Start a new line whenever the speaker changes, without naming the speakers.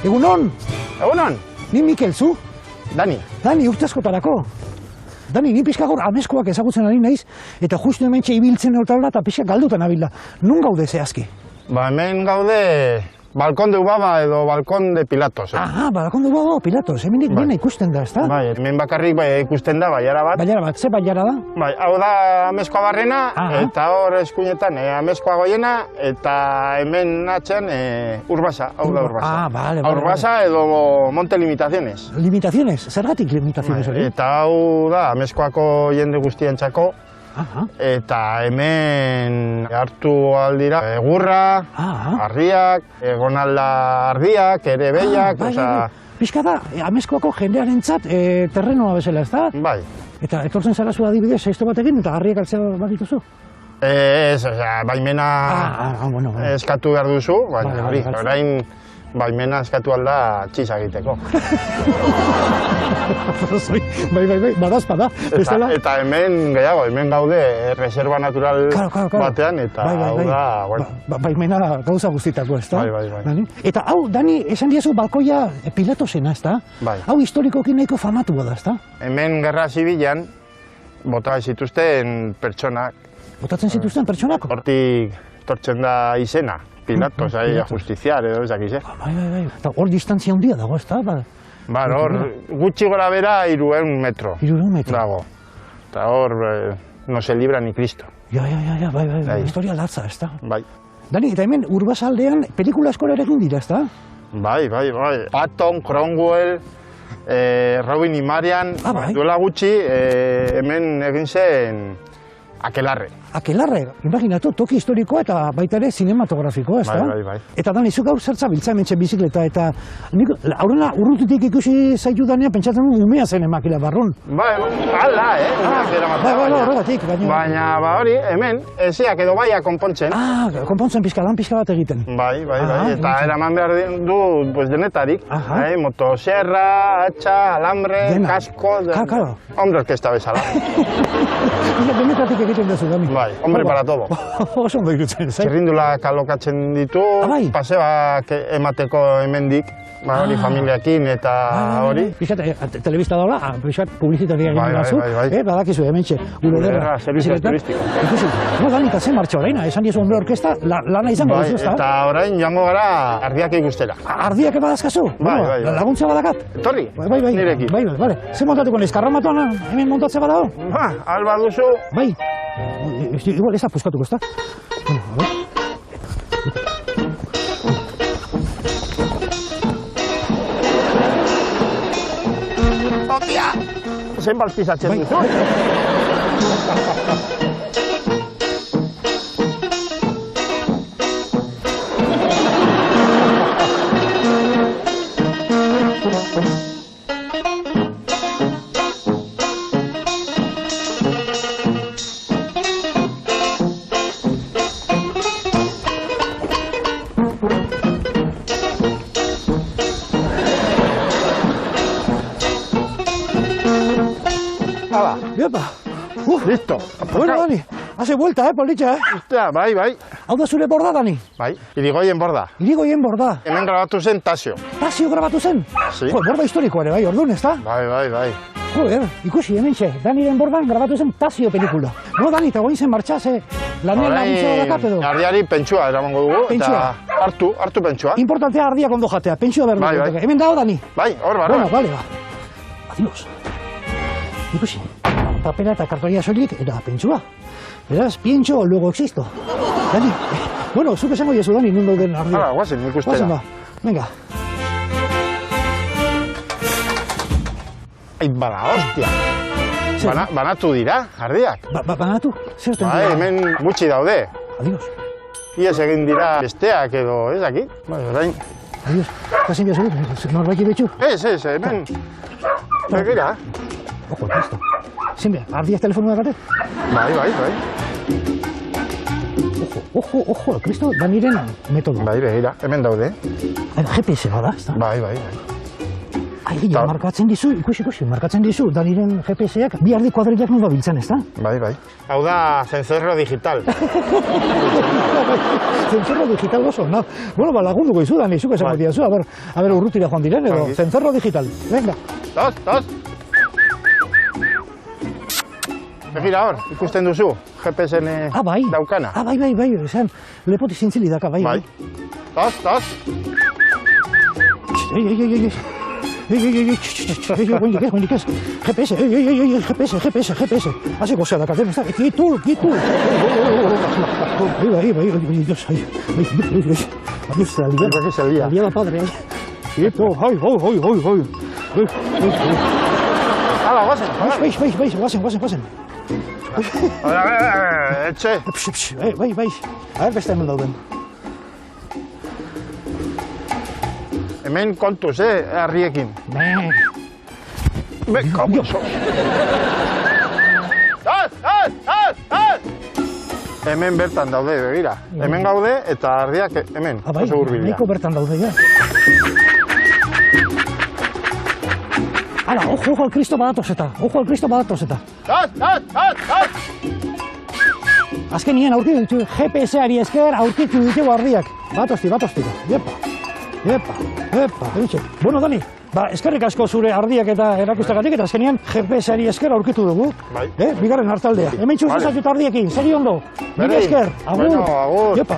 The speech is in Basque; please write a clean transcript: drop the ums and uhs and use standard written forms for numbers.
Egunon!
Egunon!
Ni Mikel, zu?
Dani.
Dani, urte askotarako. Dani, ni pixka gaur ameskoak ezagutzen ari naiz, eta justu hementxe ibiltzen eutaula eta pixka galdutan abila. Nun gaude zehazki?
Ba, hemen gaude Balkon de Ubaba edo Balkon de Pilatos.
Aha, Balkon de Ubaba o Pilatos, hemenik dena ikusten da, ezta?
Bai, hemen bakarrik ikusten da baiara bat.
Baiara bat, ze baiara da?
Bai, hau da ameskoa barrena, eta hor eskuinetan ameskoa goiena, eta hemen atxean Urbasa, hau da Urbasa.
Ah, bale.
Urbasa edo Monte Limitaciones.
Limitaciones? Zergatik limitaciones hori?
Eta hau da ameskoako jende guztientzako. Eta hemen hartu aldira egurra, harriak, egon alda ardiak, ere behiak,
pixka da, ameskoako jendearentzat terrenoa bezala, ez da?
Bai.
Eta etortzen zara zu adibidez, seisto batekin, eta harriak altzea bat dituzu?
Ez, baimena eskatu behar duzu, baina hori, orain baimena eskatu alda txisa egiteko.
Bai, badazpada.
Eta hemen, gehiago, hemen gaude reserva natural batean, eta hau da, bueno.
Baimena gauza guztitako, ez da?
Bai.
Eta hau, Dani, esan diazu balkoia Pilatosena, ez da?
Bai.
Hau historikoki nahiko famatua da, ez da?
Hemen gerra zibilan, bota zituzten pertsonak.
Botatzen zituzten pertsonak?
Hortik tortzen da izena. Pilatos, justiziar edo ezak ize.
Bai. Eta hor distantzia handia dago, ez da?
Ba, hor gutxi gora bera 300 metro.
300 metro.
Dago. Eta hor no se libra ni Cristo.
Ja, bai. Historia latza, ez da?
Bai.
Dani, eta hemen Urbasa aldean pelikula askora ere egin dira, ez da?
Bai. Patton, Cromwell, Robin y Marian, duela gutxi hemen egin zen Akelarre. Akelarre,
imaginatu, toki historikoa eta baita ere zinematografikoa, ez da?
Bai.
Eta Dani, zuk gaur zertza biltza hementxe bizikleta, eta aurrena urrutitik ikusi zaitu danean, pentsatzen du umea zen emakila barrun.
Bai, ala,
Bai, horregatik.
Baina, hori, hemen, eziak edo baia konpontzen.
Konpontzen pixka bat egiten.
Bai, eta eraman behar du denetarik. Motosierra, hatxa, alambre, kasko... Hombre orkesta bezala.
Denetatik egiten dezu, Dani.
Bai, hombre para todo.
Oso ondo irutzen, zai?
Txirrindulak alokatzen ditu, paseoak emateko hemendik, hori familiakin eta hori.
Pixat, telebista daula, pixat publizitaria egin dazu, badakizu, hementxe, gure derra.
Servizio turistiko.
No, Dani, eta zen martxo oraina, esan diezu hombre orkesta, lana izango duzu, ez da?
Eta orain joango gara ardiak ikustera.
Ardiak badazkazu?
Bai.
Laguntza badakat?
Etorri, nirekin.
Bai, ze montatuko naiz, karramatoan hemen montatze badago?
Alba duzu.
Bai. Igual eza puskatuko, ez da?
Hostia! Zenbat pisatzen duzu? Listo.
Bueno, Dani, hace vuelta, politxa,
Hostia, bai.
Hau da zure borda, Dani?
Bai, Irigoyen borda.
Irigoyen borda.
Hemen grabatu zen Tasio.
Tasio grabatu zen?
Si.
Borda historikoa ere, bai, orduan, ez da?
Bai.
Joder, ikusi, hementxe, Daniren bordan grabatu zen Tasio pelikula. No, Dani, eta goin zen martxa, ze lanean laguntza badakap edo?
Ardiari pentsua eramango dugu, eta hartu pentsua.
Importantea ardiak ondo jatea, pentsua behar dugu.
Bai.
Hemen dago, Dani?
Bai, hor barra.
Bueno, vale. Adiós. Ikusi, papera eta kartoria soilik eta pentsua. Beraz, pientxo, luego existo. Dani, bueno, zuk esango jesu, Dani, nun dauden ardia.
Guazen, ikustera.
Venga.
Bada, hostia. Banatu dira, ardiak.
Banatu? Zerten dira?
Hemen gutxi daude.
Adiós.
Iaz egin dira besteak edo, ez aquí? Orain.
Adiós. Kasin dia segur, norbaiki betxu?
Ez, hemen. Begira.
Ojo, listo. Zinbe, ardiak telefonua gate?
Bai.
Ojo, Kristo, Daniren metodo.
Bai, begira, hemen daude.
GPS bada, ez da?
Bai.
Ja, markatzen dizu, ikusi, markatzen dizu, Daniren GPS-ak bi ardi kuadrilak non dabiltzen, ez da?
Bai. Hau da, zencerro digital.
Zencerro digital oso, no? Bueno, lagunduko izu, Dani, zuke esango diazu, a ber, urrutira joan diren, edo, zencerro digital, venga.
Tos! Begira hor, ikusten duzu, GPS-en daukana.
Bai, esan, lepoti zintzili daka, bai.
Tos!
Goinik ez, GPS, hasiko zea dakaten, ez da, gitu. Bai, la padre, Quieto, hoi.
Hala, guazen. Etxe.
Bai. A ver, beste hemen dauden.
Hemen kontuz, harriekin. Kamuzo. Hemen bertan daude, begira. Hemen gaude eta harriak hemen, oso hurbilean.
Nahiko bertan daude, ja. Hala, ojo al Cristo badatozeta. Azkenien aurkitu ditu GPS-ari esker aurkitu ditugu ardiak. Batoztiko. Epa. Bueno, Dani, eskerrik asko zure ardiak eta erakustagatik, eta azkenien GPS-ari esker aurkitu dugu.
Bai.
Bigarren hartaldea. Hemen txuz ezatut ardiekin, segi ondo. Mire esker, agur.
Bueno, agur.
Epa.